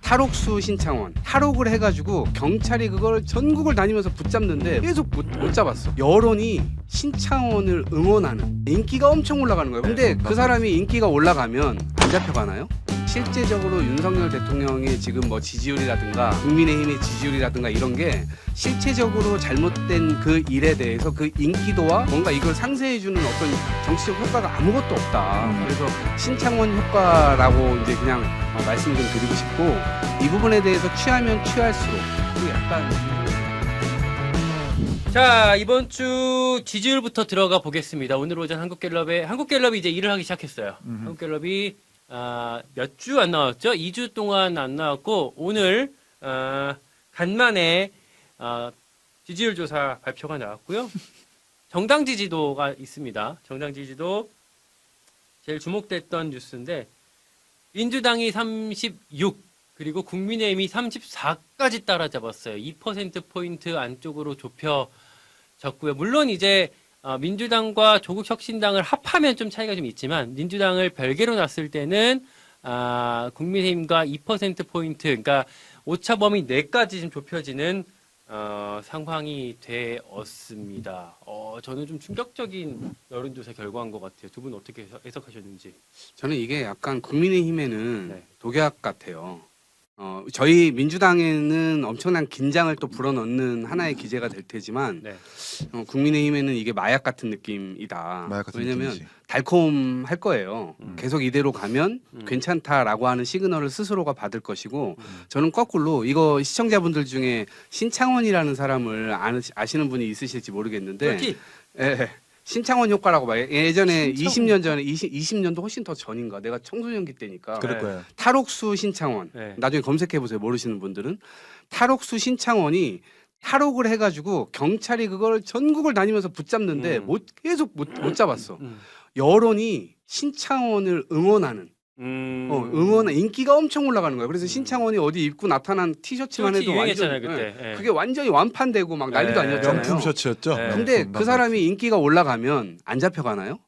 탈옥수 신창원 탈옥을 해가지고 경찰이 그걸 전국을 다니면서 붙잡는데 계속 못 잡았어. 여론이 신창원을 응원하는 인기가 엄청 올라가는 거예요. 근데 그 사람이 인기가 올라가면 안 잡혀가나요? 실제적으로 윤석열 대통령의 지금 뭐 지지율이라든가 국민의힘의 지지율이라든가 이런 게 실체적으로 잘못된 그 일에 대해서 그 인기도와 뭔가 이걸 상쇄해주는 어떤 정치적 효과가 아무것도 없다. 그래서 신창원 효과라고 이제 그냥 말씀 좀 드리고 싶고, 이 부분에 대해서 취하면 취할수록 그 약간 자, 이번 주 지지율부터 들어가 보겠습니다. 오늘 오전 한국갤럽이 이제 일을 하기 시작했어요. 한국갤럽이 몇 주 안 나왔죠? 2주 동안 안 나왔고 오늘 간만에 지지율 조사 발표가 나왔고요. 정당 지지도가 있습니다. 정당 지지도 제일 주목됐던 뉴스인데 민주당이 36 그리고 국민의힘이 34까지 따라잡았어요. 2%포인트 안쪽으로 좁혀졌고요. 물론 이제 민주당과 조국혁신당을 합하면 좀 차이가 좀 있지만 민주당을 별개로 놨을 때는 국민의힘과 2%포인트 그러니까 오차 범위 내까지 좀 좁혀지는 상황이 되었습니다. 저는 좀 충격적인 여론조사 결과인 것 같아요. 두 분 어떻게 해석하셨는지. 저는 이게 약간 국민의힘에는 네. 독약 같아요. 저희 민주당에는 엄청난 긴장을 또 불어넣는 하나의 기제가 될 테지만 네. 국민의힘에는 이게 마약 같은 느낌이다. 마약 같은 왜냐하면 느낌이지. 달콤할 거예요. 계속 이대로 가면 음. 괜찮다라고 하는 시그널을 스스로가 받을 것이고, 저는 거꾸로 이거 시청자분들 중에 신창원이라는 사람을 아시는 분이 있으실지 모르겠는데 그렇지. 예, 신창원 효과라고 봐요. 예전에 신창원. 20년 전에 20년도 훨씬 더 전인가 내가 청소년기 때니까 그럴 네. 거예요. 탈옥수 신창원 네. 나중에 검색해 보세요. 모르시는 분들은 탈옥수 신창원이 탈옥을 해가지고 경찰이 그걸 전국을 다니면서 붙잡는데 계속 못 잡았어. 여론이 신창원을 응원하는 응원한 인기가 엄청 올라가는 거예요. 그래서 신창원이 어디 입고 나타난 티셔츠만 그렇지, 해도 완전 유행했잖아요, 그때. 예. 그게 완전히 완판되고 막 난리도 네. 아니었잖아요. 명품 셔츠였죠. 네. 근데 명품 그 사람이 인기가 올라가면 안 잡혀가나요?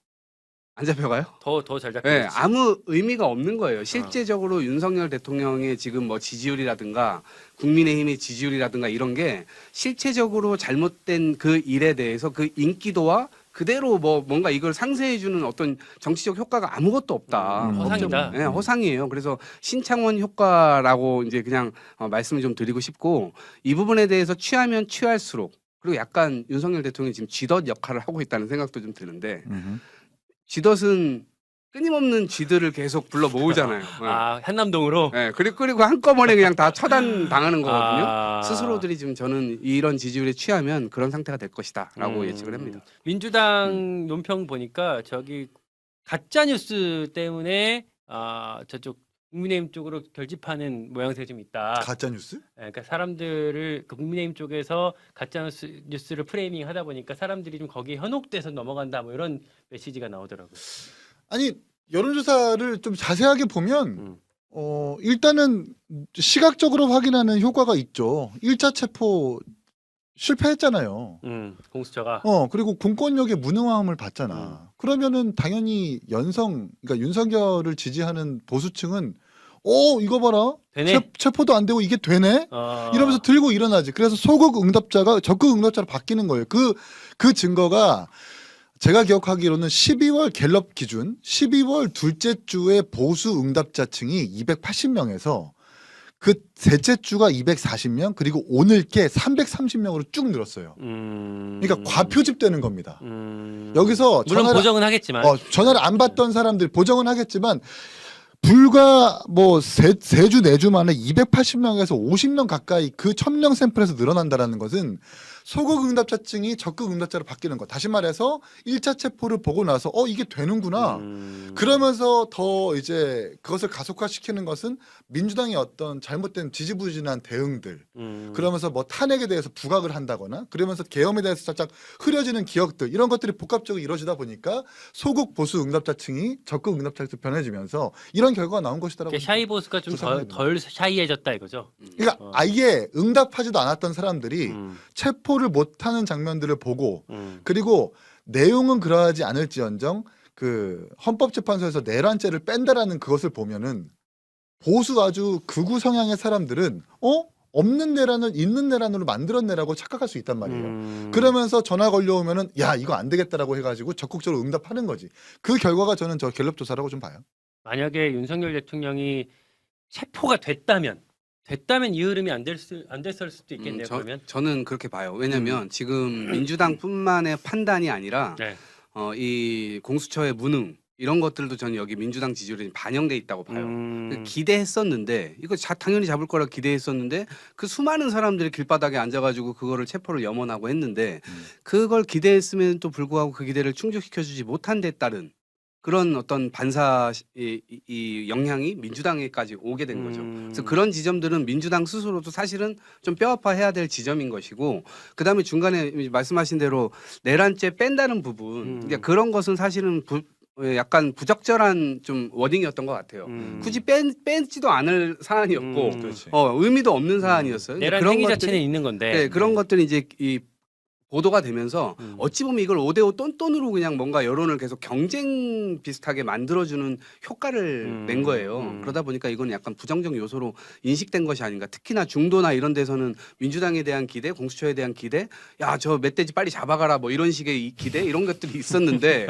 안 잡혀가요? 더 잘 잡히지. 네, 아무 의미가 없는 거예요. 실제적으로 윤석열 대통령의 지금 뭐 지지율이라든가 국민의힘의 지지율이라든가 이런 게 실체적으로 잘못된 그 일에 대해서 그 인기도와 그대로 뭔가 이걸 상쇄해주는 어떤 정치적 효과가 아무것도 없다. 허상이다. 네, 허상이에요. 그래서 신창원 효과라고 이제 그냥 말씀을 좀 드리고 싶고, 이 부분에 대해서 취하면 취할수록, 그리고 약간 윤석열 대통령이 지금 쥐덫 역할을 하고 있다는 생각도 좀 드는데, 쥐덫은 끊임없는 쥐들을 계속 불러 모으잖아요. 한남동으로. 네, 그리고 한꺼번에 그냥 다 처단 당하는 거거든요. 아. 스스로들이 지금 저는 이런 지지율에 취하면 그런 상태가 될 것이다라고 예측을 합니다. 민주당 논평 보니까 저기 가짜 뉴스 때문에 저쪽 국민의힘 쪽으로 결집하는 모양새가 좀 있다. 가짜 뉴스? 그러니까 사람들을 그 국민의힘 쪽에서 가짜 뉴스를 프레이밍 하다 보니까 사람들이 좀 거기에 현혹돼서 넘어간다 뭐 이런 메시지가 나오더라고요. 아니 여론조사를 좀 자세하게 보면 음. 일단은 시각적으로 확인하는 효과가 있죠. 1차 체포 실패했잖아요. 공수처가 그리고 공권력의 무능함을 봤잖아. 그러면은 당연히 그러니까 윤석열을 지지하는 보수층은 이거 봐라. 되네. 체포도 안 되고 이게 되네? 이러면서 들고 일어나지. 그래서 소극 응답자가 적극 응답자로 바뀌는 거예요. 그 증거가 제가 기억하기로는 12월 갤럽 기준 12월 둘째 주에 보수 응답자층이 280명에서 그 셋째 주가 240명 그리고 오늘 게 330명으로 쭉 늘었어요. 그러니까 과표집되는 겁니다. 여기서 물론 보정은 하겠지만 전화를 안 받던 사람들 보정은 하겠지만 불과 뭐 세 주 네 주 만에 280명에서 50명 가까이 그 1000명 샘플에서 늘어난다라는 것은 소극 응답자층이 적극 응답자로 바뀌는 거. 다시 말해서 1차 체포를 보고 나서 이게 되는구나. 그러면서 더 이제 그것을 가속화시키는 것은 민주당의 어떤 잘못된 지지부진한 대응들. 그러면서 뭐 탄핵에 대해서 부각을 한다거나 그러면서 계엄에 대해서 살짝 흐려지는 기억들 이런 것들이 복합적으로 이루어지다 보니까 소극 보수 응답자층이 적극 응답자로 변해지면서 이런 결과가 나온 것이다라고. 샤이 보수가 좀 덜 샤이해졌다 이거죠. 그러니까 아예 응답하지도 않았던 사람들이 체포를 못하는 장면들을 보고 그리고 내용은 그러하지 않을지언정 그 헌법재판소에서 내란죄를 뺀다라는 그것을 보면은 보수 아주 극우 성향의 사람들은 없는 내란을 있는 내란으로 만들었네라고 착각할 수 있단 말이에요. 그러면서 전화 걸려오면은 야 이거 안 되겠다라고 해가지고 적극적으로 응답하는 거지. 그 결과가 저는 저 갤럽 조사라고 좀 봐요. 만약에 윤석열 대통령이 체포가 됐다면 이 흐름이 안 됐을 수도 있겠네요. 그러면 저는 그렇게 봐요. 왜냐하면 지금 민주당뿐만의 판단이 아니라 네. 이 공수처의 무능 이런 것들도 저는 여기 민주당 지지율이 반영돼 있다고 봐요. 기대했었는데 이거 당연히 잡을 거라 기대했었는데 그 수많은 사람들이 길바닥에 앉아가지고 그거를 체포를 염원하고 했는데 그걸 기대했음에도 불구하고 그 기대를 충족시켜주지 못한 데 따른 그런 어떤 반사 이 영향이 민주당에까지 오게 된 거죠. 그래서 그런 지점들은 민주당 스스로도 사실은 좀 뼈아파해야 될 지점인 것이고 그다음에 중간에 말씀하신 대로 내란죄 뺀다는 부분 그러니까 그런 것은 사실은 약간 부적절한 좀 워딩이었던 것 같아요. 굳이 빼지도 않을 사안이었고 의미도 없는 사안이었어요. 내란 그런 행위 것들이, 자체는 있는 건데 네, 그런 것들이 이제 이 보도가 되면서 어찌 보면 이걸 5대5 똔똔으로 그냥 뭔가 여론을 계속 경쟁 비슷하게 만들어주는 효과를 낸 거예요. 그러다 보니까 이건 약간 부정적 요소로 인식된 것이 아닌가. 특히나 중도나 이런 데서는 민주당에 대한 기대, 공수처에 대한 기대, 야, 저 멧돼지 빨리 잡아가라 뭐 이런 식의 기대 이런 것들이 있었는데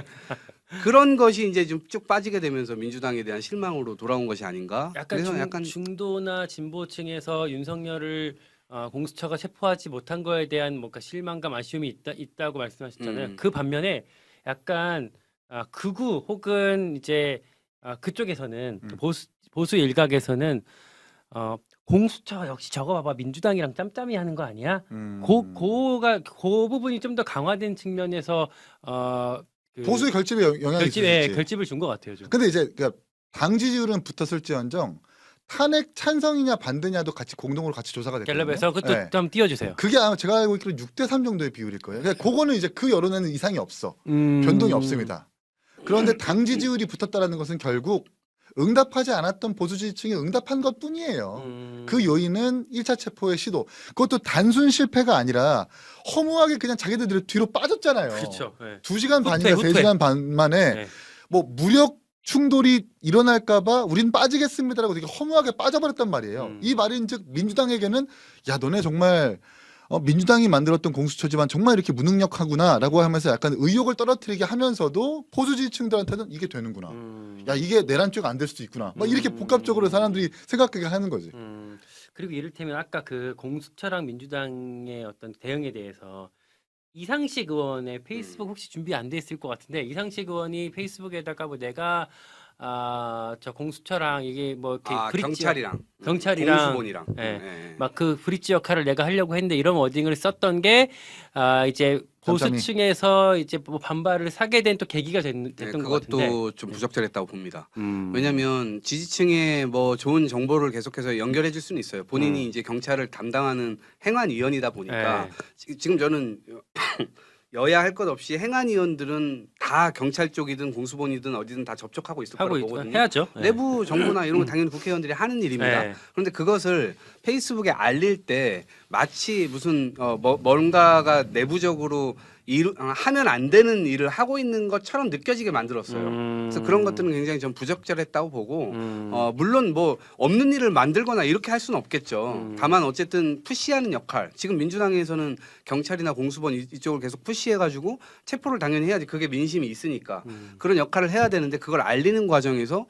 그런 것이 이제 좀 쭉 빠지게 되면서 민주당에 대한 실망으로 돌아온 것이 아닌가. 그래서 약간 중도나 진보층에서 윤석열을 공수처가 체포하지 못한 거에 대한 뭔가 실망감, 아쉬움이 있다고 말씀하셨잖아요. 그 반면에 약간 극우 혹은 이제 그쪽에서는 보수 일각에서는 공수처 역시 저거 봐봐 민주당이랑 짬짬이 하는 거 아니야? 그 부분이 좀 더 강화된 측면에서 보수의 결집에 영향이 있을 수 있지. 결집을 준 것 같아요. 좀. 근데 이제 그러니까 당 지지율은 붙었을지언정 탄핵 찬성이냐 반대냐도 같이 공동으로 같이 조사가 됐거든요. 갤럽에서 그것도 네. 좀 띄워주세요. 그게 아마 제가 알고 있기로 6대3 정도의 비율일 거예요. 그러니까 그거는 이제 그 여론에는 이상이 없어. 변동이 없습니다. 그런데 당 지지율이 붙었다라는 것은 결국 응답하지 않았던 보수 지지층이 응답한 것뿐이에요. 그 요인은 1차 체포의 시도. 그것도 단순 실패가 아니라 허무하게 그냥 자기들 뒤로 빠졌잖아요. 그렇죠. 네. 2시간 반인가 후퇴. 3시간 반 만에 네. 뭐 무력 충돌이 일어날까봐 우린 빠지겠습니다라고 되게 허무하게 빠져버렸단 말이에요. 이 말인즉 민주당에게는 야 너네 정말 민주당이 만들었던 공수처지만 정말 이렇게 무능력하구나라고 하면서 약간 의욕을 떨어뜨리게 하면서도 보수 지지층들한테는 이게 되는구나. 야 이게 내란죄가 안 될 수도 있구나. 막 이렇게 복합적으로 사람들이 생각하게 하는 거지. 그리고 이를테면 아까 그 공수처랑 민주당의 어떤 대응에 대해서 이상식 의원의 페이스북 혹시 준비 안 돼 있을 것 같은데 이상식 의원이 페이스북에다가 뭐 내가 저 공수처랑 이게 뭐 이렇게 브릿지 경찰이랑 공수본이랑 막 그 브릿지 역할을 내가 하려고 했는데 이런 워딩을 썼던 게 이제 보수층에서 이제 뭐 반발을 사게 된 또 계기가 됐던 것 같은데 그것도 좀 부적절했다고 봅니다. 왜냐하면 지지층에 뭐 좋은 정보를 계속해서 연결해 줄 수는 있어요. 본인이 이제 경찰을 담당하는 행안위원이다 보니까 지금 저는 여야 할 것 없이 행안위원들은 다 경찰 쪽이든 공수본이든 어디든 다 접촉하고 있을 거라고 보거든요. 해야죠. 내부 정보나 이런 거 당연히 국회의원들이 하는 일입니다. 그런데 그것을 페이스북에 알릴 때 마치 무슨 뭔가가 내부적으로 하면 안 되는 일을 하고 있는 것처럼 느껴지게 만들었어요. 그래서 그런 것들은 굉장히 좀 부적절했다고 보고 물론 뭐 없는 일을 만들거나 이렇게 할 수는 없겠죠. 다만 어쨌든 푸시하는 역할 지금 민주당에서는 경찰이나 공수본 이쪽을 계속 푸시해가지고 체포를 당연히 해야지 그게 민심이 있으니까 그런 역할을 해야 되는데 그걸 알리는 과정에서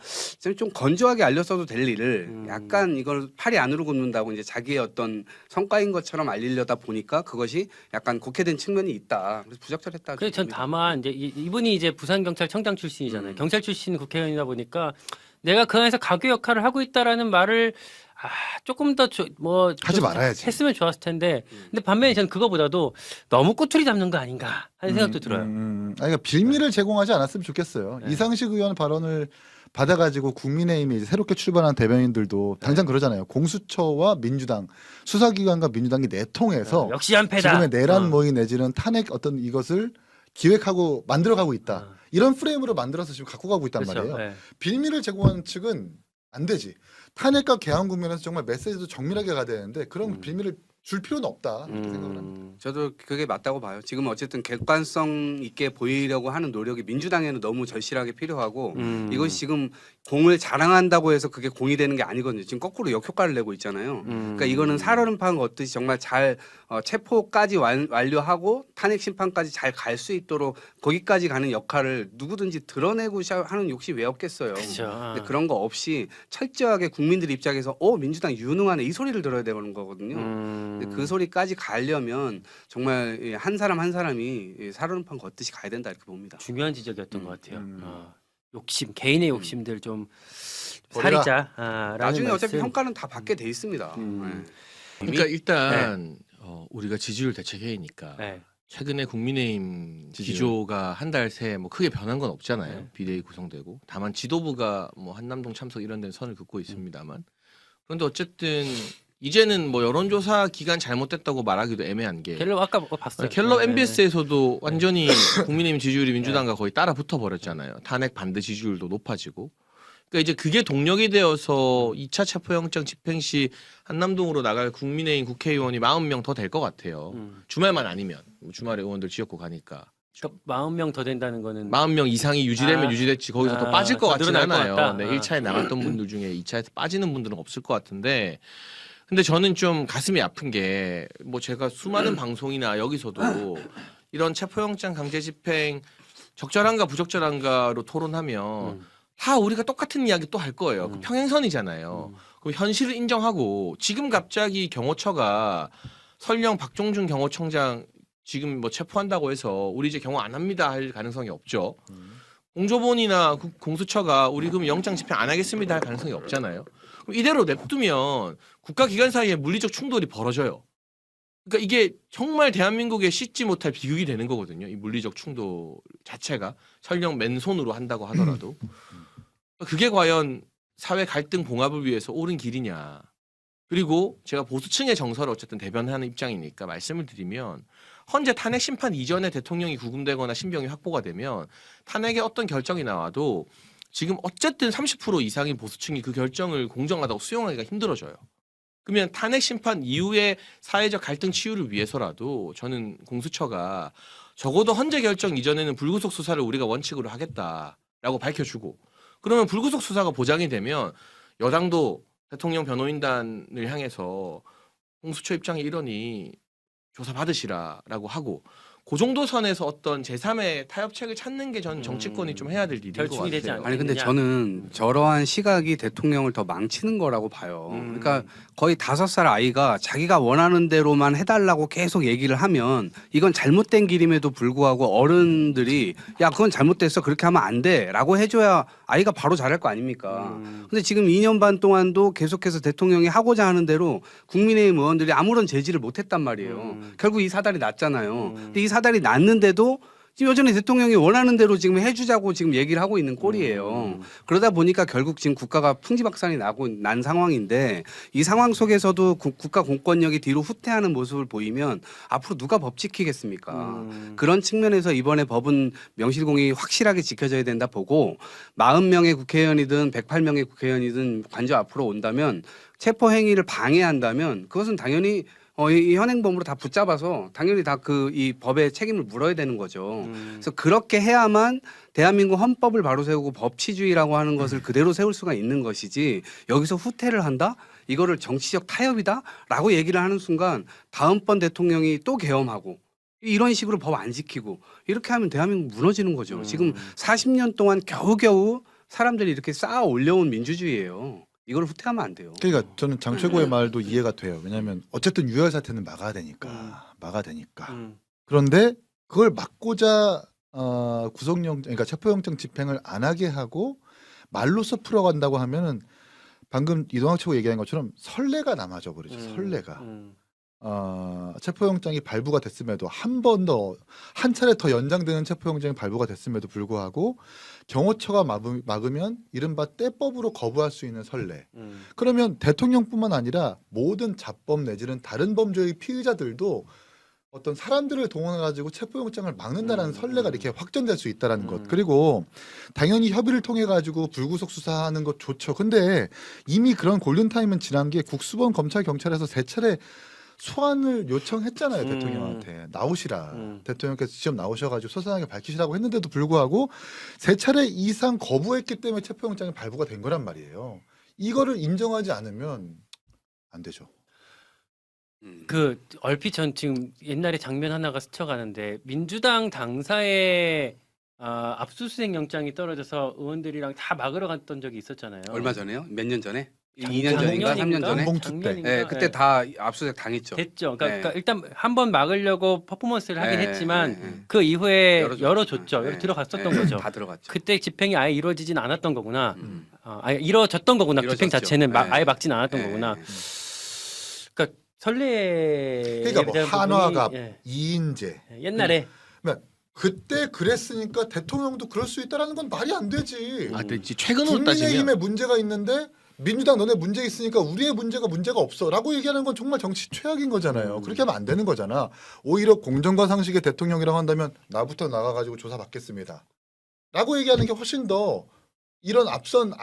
좀 건조하게 알렸어도 될 일을 약간 이걸 팔이 안으로 굽는다고 이제 자기의 어떤 성과인 것처럼 알리려다 보니까 그것이 약간 곡해된 측면이 있다. 그래서 부적절했다. 그래서 전 다만 이제 이분이 이제 부산 경찰청장 출신이잖아요. 경찰 출신 국회의원이다 보니까 내가 그 안에서 가교 역할을 하고 있다라는 말을 조금 더 뭐 하지 말아야지. 했으면 좋았을 텐데. 근데 반면에 저는 그거보다도 너무 꼬투리 잡는 거 아닌가 하는 생각도 들어요. 그러니까 빌미를 제공하지 않았으면 좋겠어요. 이상식 의원 발언을 받아가지고 국민의힘이 이제 새롭게 출발한 대변인들도 당장 그러잖아요. 공수처와 민주당, 수사기관과 민주당이 내통해서 역시 한패다. 지금의 내란 모의 내지는 탄핵 어떤 이것을 기획하고 만들어가고 있다. 이런 프레임으로 만들어서 지금 갖고 가고 있단 그렇죠. 말이에요. 빌미를 제공하는 측은 안 되지. 탄핵과 개헌 국면에서 정말 메시지도 정밀하게 가야 되는데 그런 빌미를 줄 필요는 없다 이렇게 생각을 합니다. 저도 그게 맞다고 봐요. 지금 어쨌든 객관성 있게 보이려고 하는 노력이 민주당에는 너무 절실하게 필요하고 이것이 지금 공을 자랑한다고 해서 그게 공이 되는 게 아니거든요. 지금 거꾸로 역효과를 내고 있잖아요. 그러니까 이거는 살얼음판 걷듯이 정말 잘 체포까지 완료하고 탄핵 심판까지 잘 갈 수 있도록 거기까지 가는 역할을 누구든지 드러내고 하는 욕심이 왜 없겠어요. 그렇죠. 근데 그런 거 없이 철저하게 국민들 입장에서 민주당 유능하네 이 소리를 들어야 되는 거거든요. 근데 그 소리까지 가려면 정말 한 사람 한 사람이 살얼음판 걷듯이 가야 된다 이렇게 봅니다. 중요한 지적이었던 것 같아요. 음. 욕심, 개인의 욕심들 좀 버리라. 사리자. 나중에 어차피 말씀. 평가는 다 받게 돼 있습니다. 음. 네. 그러니까 일단 우리가 지지율 대책회의니까 네. 최근에 국민의힘 지지율. 기조가 한 달 새 뭐 크게 변한 건 없잖아요. 네. 비대위 구성되고 다만 지도부가 뭐 한남동 참석 이런 데는 선을 긋고 있습니다만 그런데 어쨌든 이제는 뭐 여론조사 기간 잘못됐다고 말하기도 애매한 게 갤럽 아까 봤어요. 갤럽 네. MBS에서도 완전히 국민의힘 지지율이 민주당과 거의 따라 붙어 버렸잖아요. 탄핵 반대 지지율도 높아지고. 그러니까 이제 그게 동력이 되어서 2차 체포영장 집행 시 한남동으로 나갈 국민의힘 국회의원이 40명 더 될 것 같아요. 주말만 아니면 주말에 의원들 지역구 가니까. 그러니까 40명 더 된다는 거는 40명 이상이 유지되면 유지됐지 거기서 더 빠질 것 더 같지는 늘어날 것 않아요. 같다. 네, 1차에 나갔던 분들 중에 2차에서 빠지는 분들은 없을 것 같은데 근데 저는 좀 가슴이 아픈 게 뭐 제가 수많은 방송이나 여기서도 이런 체포영장 강제 집행 적절한가 부적절한가로 토론하면 다 우리가 똑같은 이야기 또 할 거예요. 그 평행선이잖아요. 그럼 현실을 인정하고 지금 갑자기 경호처가 설령 박종준 경호청장 지금 뭐 체포한다고 해서 우리 이제 경호 안 합니다 할 가능성이 없죠. 공조본이나 공수처가 우리 그럼 영장 집행 안 하겠습니다 할 가능성이 없잖아요. 그럼 이대로 냅두면 국가기관 사이에 물리적 충돌이 벌어져요. 그러니까 이게 정말 대한민국에 씻지 못할 비극이 되는 거거든요. 이 물리적 충돌 자체가 설령 맨손으로 한다고 하더라도 그게 과연 사회 갈등 봉합을 위해서 옳은 길이냐. 그리고 제가 보수층의 정서를 어쨌든 대변하는 입장이니까 말씀을 드리면 헌재 탄핵 심판 이전에 대통령이 구금되거나 신병이 확보가 되면 탄핵의 어떤 결정이 나와도 지금 어쨌든 30% 이상인 보수층이 그 결정을 공정하다고 수용하기가 힘들어져요. 그러면 탄핵 심판 이후의 사회적 갈등 치유를 위해서라도 저는 공수처가 적어도 헌재 결정 이전에는 불구속 수사를 우리가 원칙으로 하겠다라고 밝혀주고 그러면 불구속 수사가 보장이 되면 여당도 대통령 변호인단을 향해서 공수처 입장이 이러니 조사 받으시라라고 하고 그 정도 선에서 어떤 제3의 타협책을 찾는 게 저는 정치권이 좀 해야 될 일인 것 결충이 되지 같아요. 않겠냐. 아니 근데 저는 저러한 시각이 대통령을 더 망치는 거라고 봐요. 그러니까 거의 5살 아이가 자기가 원하는 대로만 해달라고 계속 얘기를 하면 이건 잘못된 길임에도 불구하고 어른들이 야 그건 잘못됐어 그렇게 하면 안 돼라고 해줘야 아이가 바로 잘할 거 아닙니까. 근데 지금 2년 반 동안도 계속해서 대통령이 하고자 하는 대로 국민의힘 의원들이 아무런 제지를 못했단 말이에요. 결국 이 사달이 났잖아요. 근데 이 사달이 났는데도 지금 여전히 대통령이 원하는 대로 지금 해주자고 지금 얘기를 하고 있는 꼴이에요. 그러다 보니까 결국 지금 국가가 풍지박산이 난 상황인데 이 상황 속에서도 국가 공권력이 뒤로 후퇴하는 모습을 보이면 앞으로 누가 법 지키겠습니까? 그런 측면에서 이번에 법은 명실공히 확실하게 지켜져야 된다 보고 40명의 국회의원이든 108명의 국회의원이든 관저 앞으로 온다면 체포 행위를 방해한다면 그것은 당연히 이 현행범으로 다 붙잡아서 당연히 다 그 이 법의 책임을 물어야 되는 거죠. 그래서 그렇게 해야만 대한민국 헌법을 바로 세우고 법치주의라고 하는 것을 그대로 세울 수가 있는 것이지 여기서 후퇴를 한다? 이거를 정치적 타협이다라고 얘기를 하는 순간 다음번 대통령이 또 계엄하고 이런 식으로 법 안 지키고 이렇게 하면 대한민국 무너지는 거죠. 지금 40년 동안 겨우겨우 사람들이 이렇게 쌓아 올려온 민주주의예요. 이걸 후퇴하면 안 돼요. 그러니까 저는 장 최고의 말도 이해가 돼요. 왜냐하면 어쨌든 유혈 사태는 막아야 되니까. 그런데 그걸 막고자 구속영 그러니까 체포영장 집행을 안 하게 하고 말로써 풀어간다고 하면은 방금 이동학 최고 얘기한 것처럼 선례가 남아져 버리죠. 선례가. 체포영장이 발부가 됐음에도 한 차례 더 연장되는 체포영장이 발부가 됐음에도 불구하고 경호처가 막으면 이른바 떼법으로 거부할 수 있는 선례. 그러면 대통령뿐만 아니라 모든 자법 내지는 다른 범죄의 피의자들도 어떤 사람들을 동원해가지고 체포영장을 막는다라는 선례가 이렇게 확전될 수 있다라는 것. 그리고 당연히 협의를 통해 가지고 불구속 수사하는 것 좋죠. 근데 이미 그런 골든타임은 지난 게 국수본 검찰 경찰에서 3차례 소환을 요청했잖아요. 음. 대통령한테 나오시라. 음. 대통령께서 직접 나오셔가지고 소상하게 밝히시라고 했는데도 불구하고 3차례 이상 거부했기 때문에 체포영장이 발부가 된 거란 말이에요. 이거를 인정하지 않으면 안 되죠. 그 얼핏 전 지금 옛날에 장면 하나가 스쳐가는데 민주당 당사의 압수수색 영장이 떨어져서 의원들이랑 다 막으러 갔던 적이 있었잖아요. 얼마 전에요? 몇 년 전에? 작- 2년 전인가? 3년 전에? 봉투 때. 작년인가? 네, 그때 예. 다 압수수색 당했죠. 됐죠. 그러니까, 네. 그러니까 일단 한번 막으려고 퍼포먼스를 하긴 네, 했지만 네, 네. 그 이후에 열어줬죠. 열어줬죠. 네, 들어갔었던 네, 거죠. 다 들어갔죠. 그때 집행이 아예 이루어지진 않았던 거구나. 음. 아예 이루어졌던 거구나. 집행 이루어졌죠. 자체는 네. 아예 막진 않았던 네, 거구나. 네. 그러니까 설레. 그러니까 뭐 한화갑, 이인재. 옛날에 그때 그랬으니까 대통령도 그럴 수 있다라는 건 말이 안 되지. 아, 근데 최근으로 따지면 국민의힘에 문제가 있는데 민주당 너네 문제 있으니까 우리의 문제가 없어라고 얘기하는 건 정말 정치 최악인 거잖아요. 그렇게 하면 안 되는 거잖아. 오히려 공정과 상식의 대통령이라고 한다면 나부터 나가가지고 조사 받겠습니다. 라고 얘기하는 게 훨씬 더 이런 앞선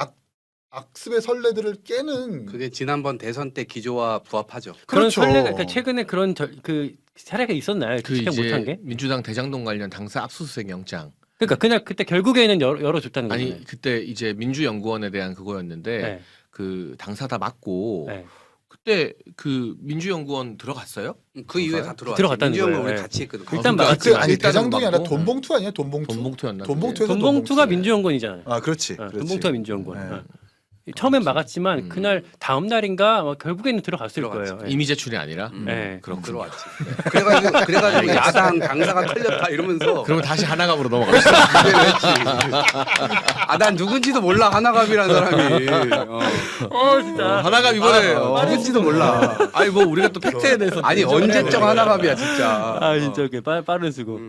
악습의 선례들을 깨는 그게 지난번 대선 때 기조와 부합하죠. 그런 그렇죠. 설레가 그러니까 최근에 그런 그 사례가 있었나요? 그 집행 못한 게? 이제 민주당 대장동 관련 당사 압수수색 영장. 그러니까 그때 결국에는 열어줬다는 거죠. 아니 그때 이제 민주연구원에 대한 그거였는데 네. 그 당사 다 맞고 네. 그때 그 민주연구원 들어갔어요? 그 이후에 다 들어왔죠. 들어갔다는 민주연구 거예요. 우리 네. 같이 했거든. 일단 그러니까 막았지. 그때 아니 일단은 대장동이 아니라 맞고. 돈봉투 아니야? 돈봉투. 돈봉투였나? 돈봉투에서 돈봉투가 돈봉투네. 민주연구원이잖아요. 아 그렇지. 그렇지. 돈봉투가 민주연구원. 네. 처음엔 막았지만 그날 다음 날인가 결국에는 들어갔을 들어갔죠. 거예요. 이미 제출이 아니라. 네. 그렇군요. 들어왔지. 그래가지고 야당 당사가 틀렸다 이러면서 그러면 다시 하나갑으로 넘어갑시다. 난 누군지도 몰라 하나갑이라는 사람이. 진짜. 하나갑 이번에 누군지도 몰라. 아니 뭐 우리가 또 팩트에 대해서 아니 언제적 하나갑이야 진짜. 진짜 빠른 수고.